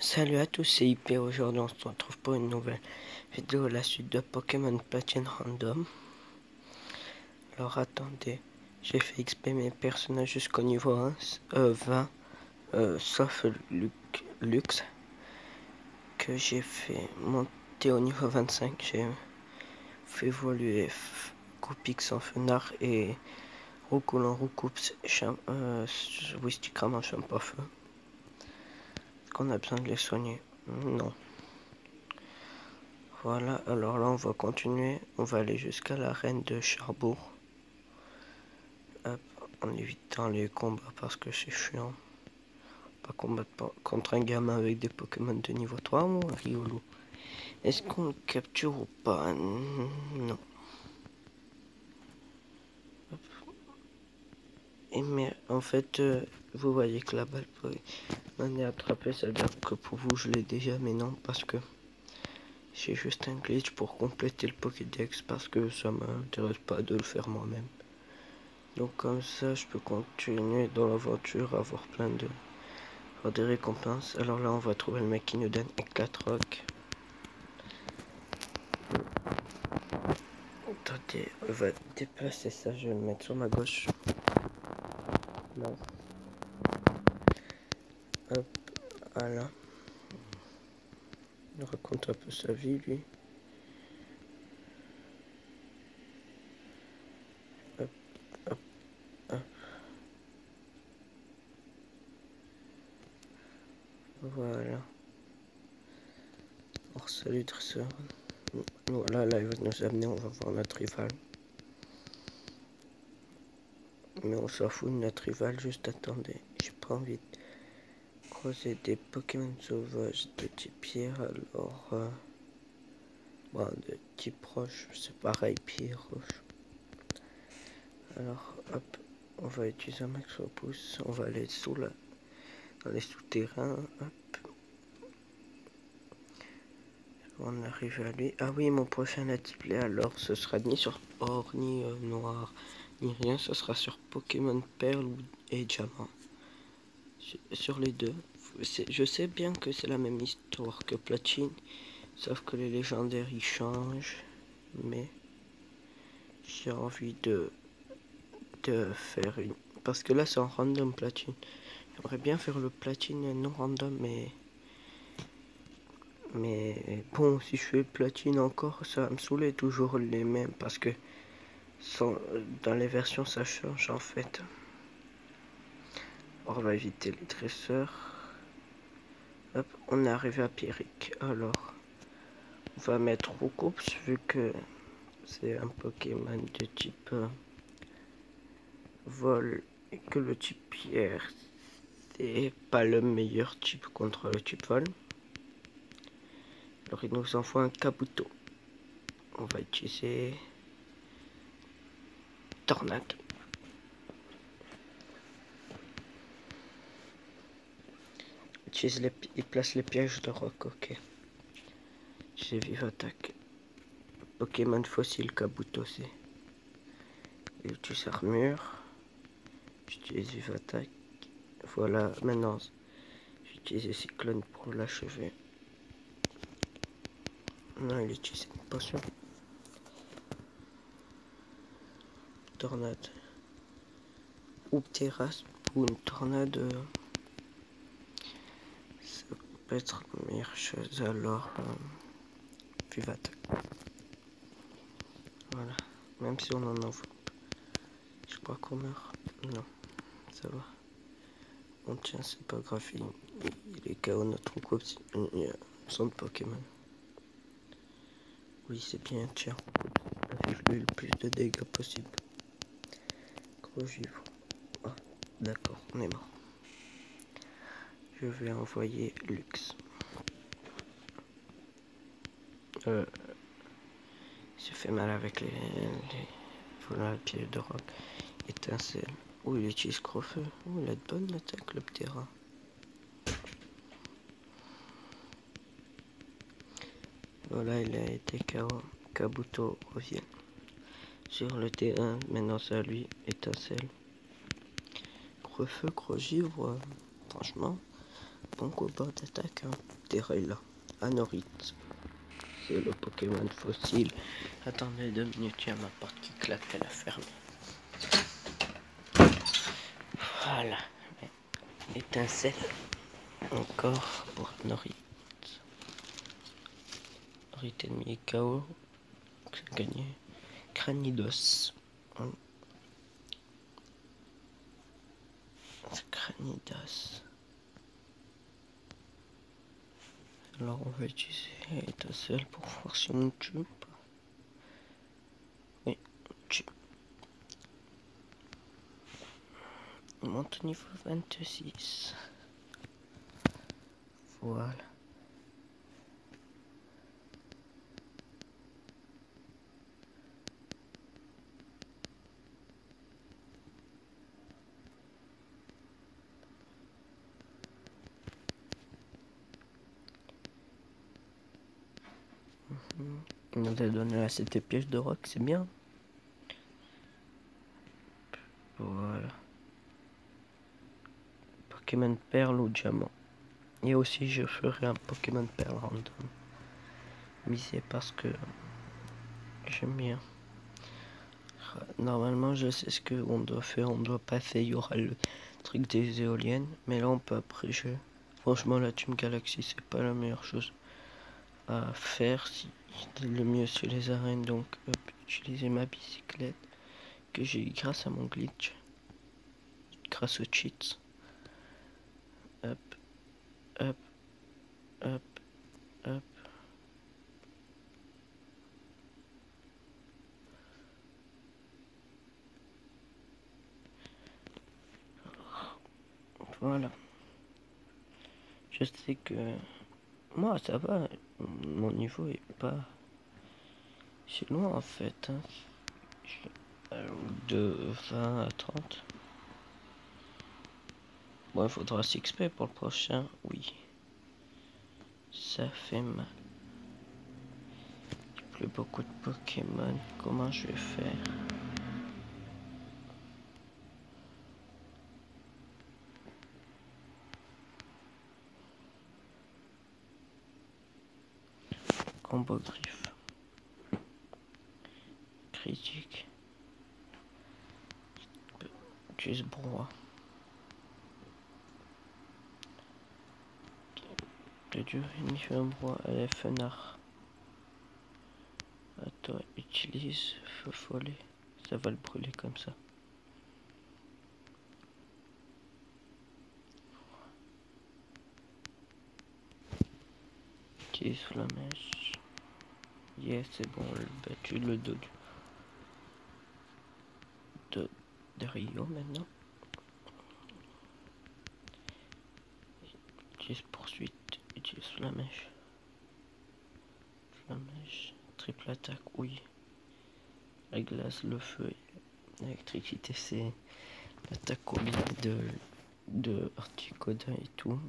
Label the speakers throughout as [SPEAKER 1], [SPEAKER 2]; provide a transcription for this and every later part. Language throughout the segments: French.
[SPEAKER 1] Salut à tous, c'est IP. Aujourd'hui on se retrouve pour une nouvelle vidéo, la suite de Pokémon Platine Random. Alors attendez, j'ai fait XP mes personnages jusqu'au niveau 20, sauf Lux, que j'ai fait monter au niveau 25. J'ai fait évoluer Coupix en Fenard et Roucoule en Roucoups, Wistikram en Champafeu. Est-ce qu'on a besoin de les soigner? Non. Voilà, alors là on va continuer, on va aller jusqu'à l'arène de Charbourg. Hop, en évitant les combats parce que c'est chiant. Pas combattre contre un gamin avec des Pokémon de niveau 3 ou un Riolu. Est-ce qu'on le capture ou pas? Non. Hop. Et mais en fait, vous voyez que la balle m'en est attrapée, ça veut dire que pour vous je l'ai déjà, mais non, parce que j'ai juste un glitch pour compléter le Pokédex parce que ça m'intéresse pas de le faire moi-même. Donc comme ça, je peux continuer dans l'aventure, avoir des récompenses. Alors là, on va trouver le mec qui nous donne 4 rocs. Attendez, on va déplacer ça, je vais le mettre sur ma gauche. Non. Hop, voilà. Il raconte un peu sa vie, lui. Hop, hop, hop. Voilà. Alors, salut dresseur. Voilà, là, il va nous amener, on va voir notre rival. Mais on s'en fout de notre rival, juste attendez. J'ai pas envie de croiser des Pokémon sauvages de type pierre, alors... Bon, de type roche, c'est pareil, pierre, roche. Alors, hop, on va utiliser un max au pouce, on va aller dans les souterrains, hop. On arrive à lui. Ah oui, mon prochain let's play, alors, ce sera ni sur or, ni noir, ni rien, ce sera sur Pokémon Perle et Diamant. Sur les deux. Je sais bien que c'est la même histoire que Platine, sauf que les légendaires ils changent, mais j'ai envie de faire une... Parce que là c'est en random platine. J'aimerais bien faire le platine non random, mais bon, si je fais platine encore, ça va me saouler toujours les mêmes, parce que dans les versions ça change en fait. On va éviter les dresseurs. Hop, on est arrivé à Pierrick. Alors, on va mettre Roucoups vu que c'est un Pokémon de type vol et que le type pierre c'est pas le meilleur type contre le type vol. Alors il nous envoie un Kabuto. On va utiliser Tornade. Il place les pièges de roc, ok. J'ai vive attaque. Pokémon fossile Kabuto c'est. Il utilise armure. J'utilise vive attaque. Voilà, maintenant j'utilise cyclone pour l'achever. Non, il utilise une potion. Tornade. Ou terrasse ou une tornade. Ça peut être la meilleure chose alors. Vive attaque. Voilà. Même si on en envoie. Je crois qu'on meurt. Non. Ça va. On tient, c'est pas grave. Il est KO notre coupe. Son Pokémon. Oui, c'est bien. Tiens. Inflige-lui le plus de dégâts possible. Gros givre. Ah, d'accord. On est mort. Je vais envoyer Lux. Il se fait mal avec les voilà, le pied de roc. Étincelle. Oh, il utilise Crofeu. Oh, il a de bonnes attaques, le Ptera. Voilà, il a été KO. Kabuto revient. Sur le T1, maintenant c'est à lui. Étincelle. Crofeu, gros givre. Franchement, Bon combat d'attaque, hein. Terrella, Anorith. C'est le Pokémon fossile. Attendez 2 minutes, il y a ma porte qui claque, elle a fermé. Voilà. Étincelle. Encore pour Anorith. Anorith ennemi et KO. Gagné. Cranidos. Cranidos. Alors on va utiliser étincelle pour voir si on tue ou pas. Oui, on tue. On monte au niveau 26. Voilà. On nous a donné là cette piège de roc, c'est bien. Voilà. Pokémon perle ou diamant. Et aussi je ferai un Pokémon perle random. Mais c'est parce que j'aime bien. Normalement je sais ce qu'on doit faire, on doit passer, il y aura le truc des éoliennes. Mais là on peut après je... Franchement la Team Galaxy c'est pas la meilleure chose à faire. Si le mieux c'est les arènes, donc utiliser ma bicyclette que j'ai grâce à mon glitch, grâce aux cheats. Hop, hop, hop, hop. Voilà. Je sais que moi ça va, mon niveau est pas si loin en fait, hein. De 20 à 30. Bon, il faudra s'XP pour le prochain, oui. Ça fait mal. J'ai plus beaucoup de Pokémon, comment je vais faire? Combo griffe. Critique. Juste brouhaha. Le dur ennemi fait un brouhaha, elle est fenard. Attends, utilise feu follet. Ça va le brûler comme ça. Utilise flamèche. Yes, c'est bon, le battu le dos de Rio maintenant. Utilise poursuite, utilise flamèche. Flamèche, triple attaque, oui. La glace, le feu, l'électricité, c'est l'attaque combinée de Articoda et tout.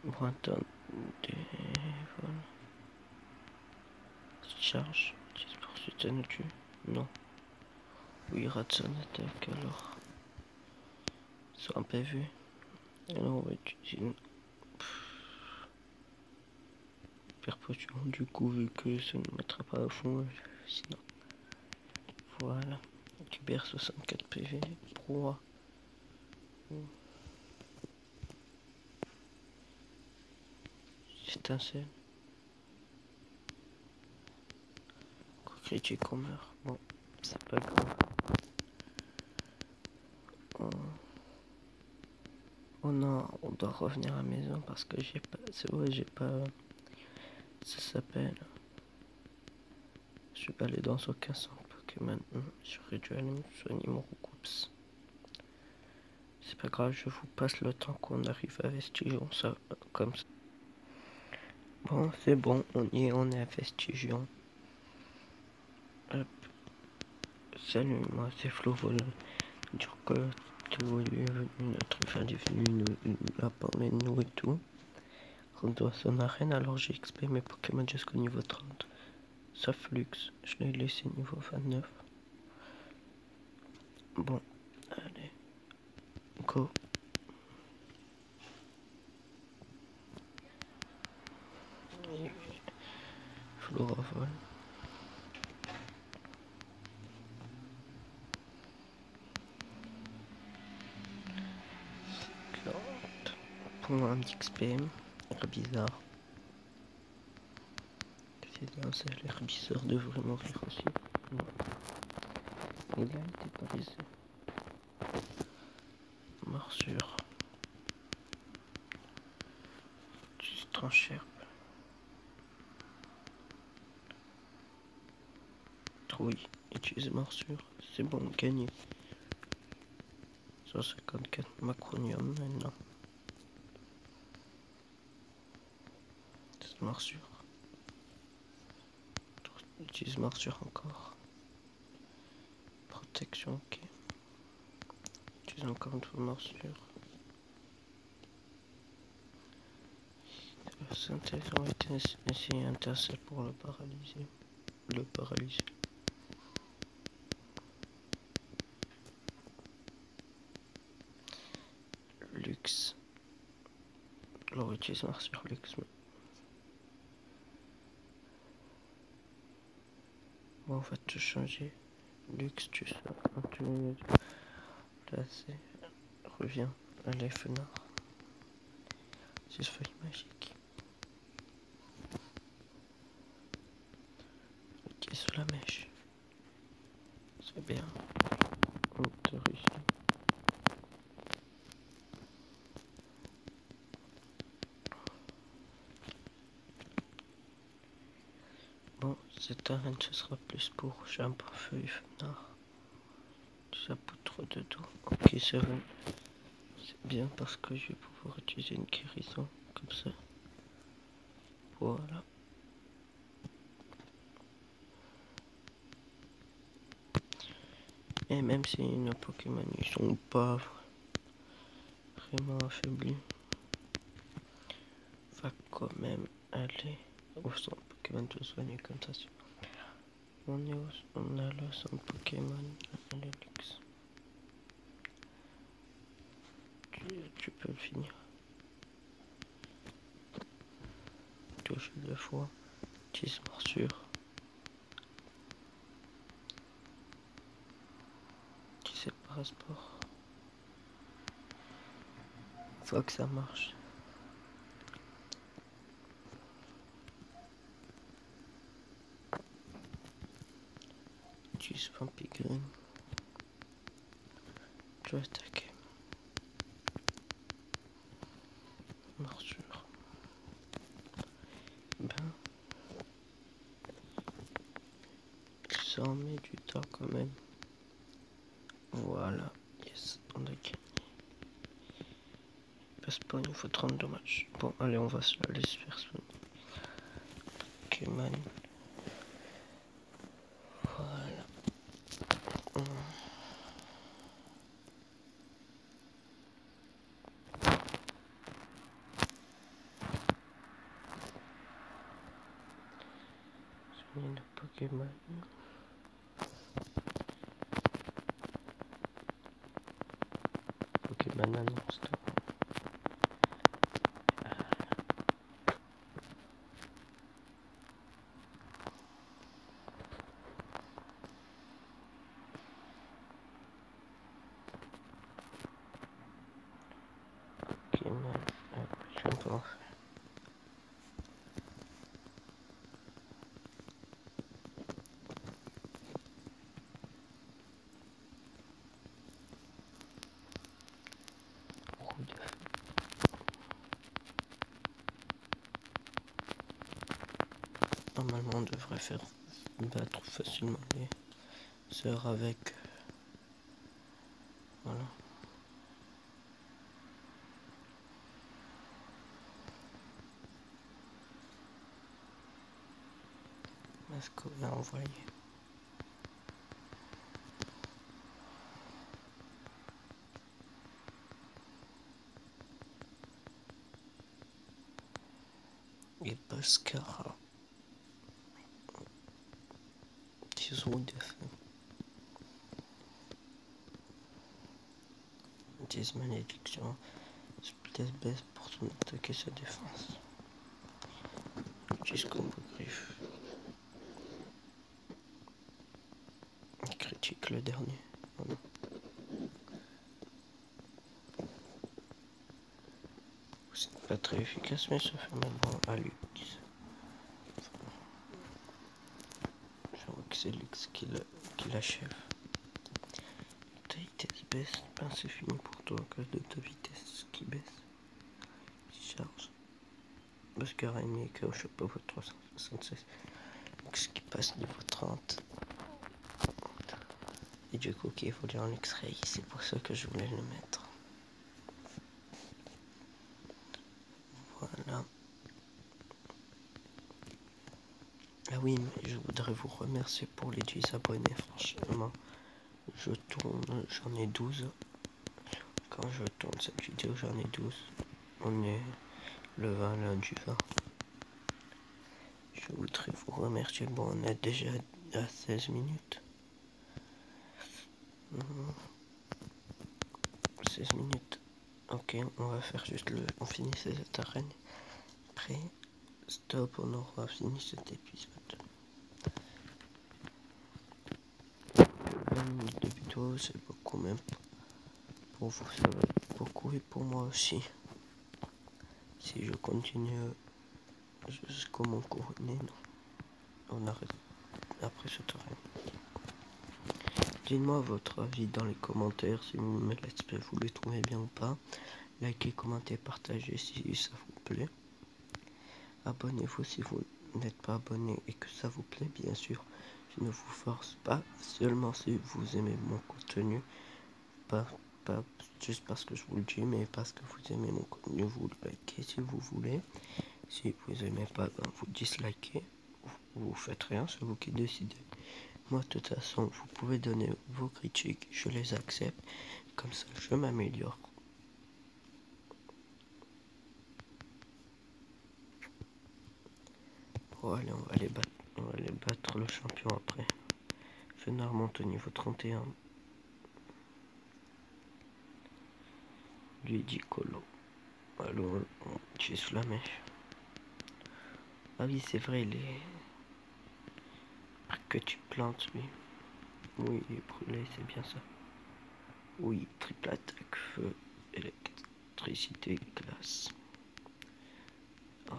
[SPEAKER 1] Bon, attendez, voilà. Charge, utilise poursuite, ça nous tue. Non. Oui, rate son attaque alors. Soit un PV. Alors on va utiliser perpotion du coup vu que ça ne mettra pas à fond sinon. Voilà. Cuber 64 PV. Pro. Étincelle. Critique on meurt. Bon, c'est pas grave. Oh non, on doit revenir à la maison parce que j'ai pas. C'est vrai, j'ai pas. Ça s'appelle. Je suis pas allé dans aucun centre Pokémon. J'aurais dû aller me soigner mon Roucoups. C'est pas grave, je vous passe le temps qu'on arrive à Vestigion, ça comme ça. Bon, c'est bon, on est à Vestigion. Hop. Salut, moi c'est Flovol. Dire que tu es venu, notre fan est venu nous a parlé de nous et tout. dans son arène, alors j'ai XP mes Pokémon jusqu'au niveau 30. Sauf Lux, je l'ai laissé niveau 29. Bon, allez, go. Floravol. Pour un XP, bizarre. C'est l'air bizarre devrait mourir aussi. Non. Il a été parisé. Morsure. Juste tranchère. Trouille. Utilise morsure. C'est bon, gagné. 154 macronium maintenant. Cette morsure. Utilise morsure encore. Protection, ok. Utilise encore une fois morsure. Synthèse ont été essayé intercelle pour le paralyser. Le paralyser. Lux. Alors utilise morsure Lux. Bon, on va te changer. Lux, tu sors. Là, c'est. Reviens à l'Efenard. 6 feuilles magiques. Ok, sous la mèche. C'est bien. On te réussit. Bon, cette arène, ce sera plus pour Chambreufeuille Fenard. Ça poutre trop de dos. Ok, c'est vrai. C'est bien parce que je vais pouvoir utiliser une guérison comme ça. Voilà. Et même si nos Pokémon ils sont pas vraiment affaiblis, va quand même aller au centre Pokémon te soigner comme ça. On a le centre Pokémon à l'Elix. Tu peux le finir. Touche 2 fois. 10 morsures. 17 parasport. Faut que ça marche. Utilise Vampigrine. Tu vas attaquer. Morsure. Ben. Ça en met du temps quand même. Voilà. Yes, on a gagné. Passe pas, il nous faut 30 dommages. Bon, allez, on va se laisser faire soigner. Pokémon. Voilà. Soigner le Pokémon. Pokémon annonce. Pokémon. Je vais pas en faire. Normalement, on devrait faire battre facilement les sœurs avec. Voilà. Est-ce qu'on a envoyé? et Pascara. 10 roues de feu. 10 malédictions. Split baisse pour son attaque et sa défense. 10 combo griffe. Critique le dernier. Voilà. C'est pas très efficace, mais ça fait mal à Lux. Je vois que c'est Lux qui l'achève. Ta vitesse baisse, ben c'est fini pour toi à cause de ta vitesse qui baisse. Charge. Mascara ennemi et KO chapeau votre 376. Lux qui passe niveau 30. Et du coup qui évolue en X-Ray, c'est pour ça que je voulais le mettre. Voilà. Ah oui, mais je voudrais vous remercier pour les 10 abonnés, franchement. Je tourne, j'en ai 12. Quand je tourne cette vidéo, j'en ai 12. On est le 20 lundi 20. Je voudrais vous remercier. Bon, on est déjà à 16 minutes. 16 minutes. Ok, on va faire juste le... On finit cette arène. Après, stop, on aura fini cet épisode. 20 minutes de vidéo, c'est beaucoup même. Pour vous, ça va être beaucoup et pour moi aussi. Si je continue jusqu'au mon couronné, non. On arrête après cette arène. Dites-moi votre avis dans les commentaires si mes let's play vous les trouvez bien ou pas. Likez, commentez, partagez si ça vous plaît. Abonnez-vous si vous n'êtes pas abonné et que ça vous plaît, bien sûr. Je ne vous force pas, seulement si vous aimez mon contenu. Pas juste parce que je vous le dis, mais parce que vous aimez mon contenu, vous likez si vous voulez. Si vous aimez pas, ben vous dislikez. Vous faites rien, c'est vous qui décidez. Moi, de toute façon, vous pouvez donner vos critiques, je les accepte. Comme ça, je m'améliore. Bon, allez, on va aller battre le champion après. Fenard monte au niveau 31. Lui dit Colo. Alors, on tisse la mèche. Ah oui, c'est vrai, les... Que tu plantes, oui. Oui, il est brûlé, c'est bien ça. Oui, triple attaque, feu, électricité, glace. Ah,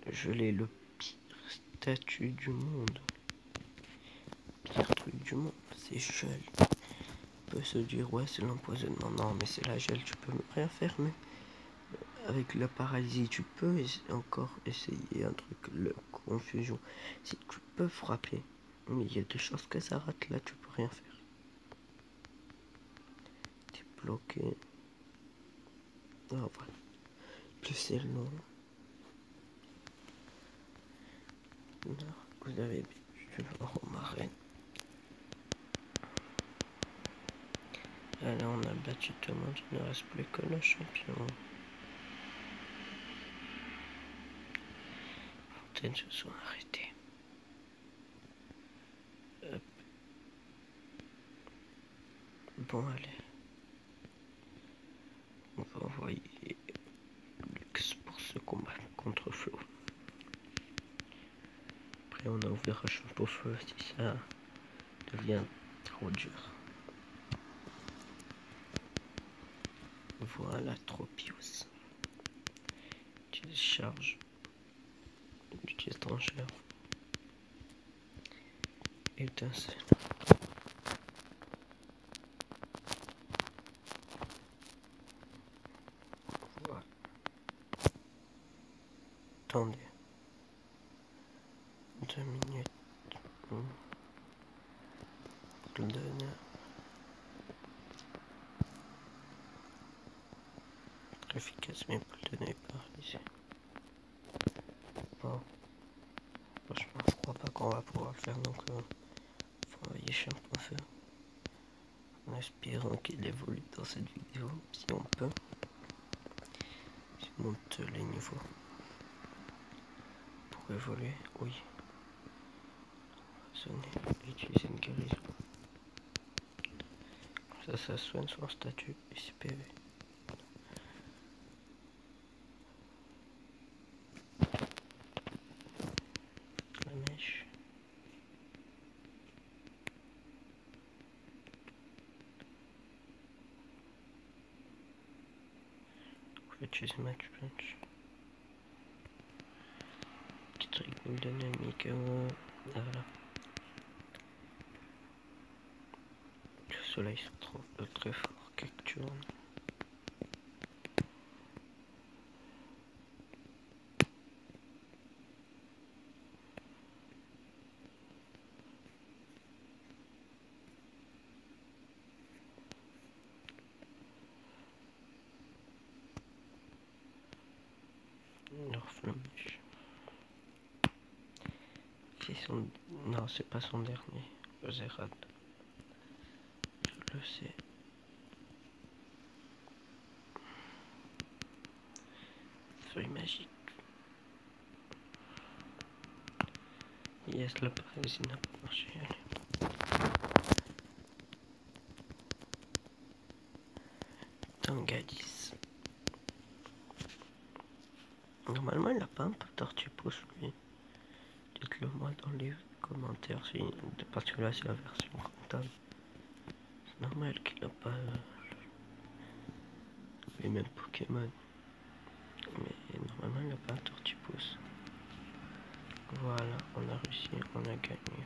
[SPEAKER 1] je l'ai le pire statut du monde. Pire truc du monde, c'est gel. On peut se dire, ouais, c'est l'empoisonnement. Non, mais c'est la gel, tu peux rien faire, mais avec la paralysie, tu peux encore essayer un truc, la confusion. Si tu peux frapper, mais il y a des choses que ça rate, là, tu peux rien faire. T'es bloqué. Ah, voilà. Plus c'est long. Vous avez vu en marraine. Allez, on a battu tout le monde, il ne reste plus que le champion. Fontaine se sont arrêtés. Hop. Bon, allez. On va envoyer Lux pour ce combat contre Flo. Après, on a ouvert un champ pour Flo si ça devient trop dur. Voilà, Tropius. Télécharge du étrangère. Étincelle. Voilà. Attendez. 2 minutes. Pour le donner. Très efficace, mais pour le donner par ici. Bon. Franchement, je crois pas qu'on va pouvoir le faire, donc faut envoyer champion feu. En espérant qu'il évolue dans cette vidéo, si on peut. Je monte les niveaux. pour évoluer. Oui. Sonner. Utiliser une guérison. Ça soigne son statut ICPV. La mèche. Je vais utiliser Match Punch. Petit truc dynamique. Voilà. Le soleil se trouve très fort qu'actuellement. Flemish. Non, c'est pas son dernier. Zerad. Je le sais. Feuille magique. Yes, la paralysie n'a pas marché. Allez. Tangadis. Normalement, il n'a pas un peu tortue-pouce, lui. Dites-le moi dans les commentaires, parce que là, c'est la version comptable. C'est normal qu'il n'a pas les mêmes Pokémon. Mais normalement, il n'a pas un tortue-pouce. Voilà, on a réussi, on a gagné.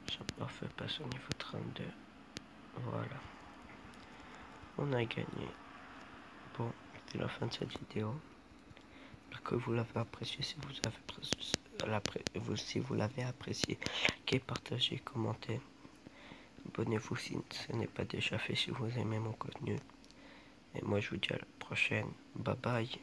[SPEAKER 1] J'ai parfait, passe au niveau 32. Voilà. On a gagné. Bon, c'est la fin de cette vidéo. J'espère que vous l'avez apprécié. Si vous l'avez apprécié, likez, partagez, commentez. Abonnez-vous si ce n'est pas déjà fait si vous aimez mon contenu. Et moi je vous dis à la prochaine. Bye bye.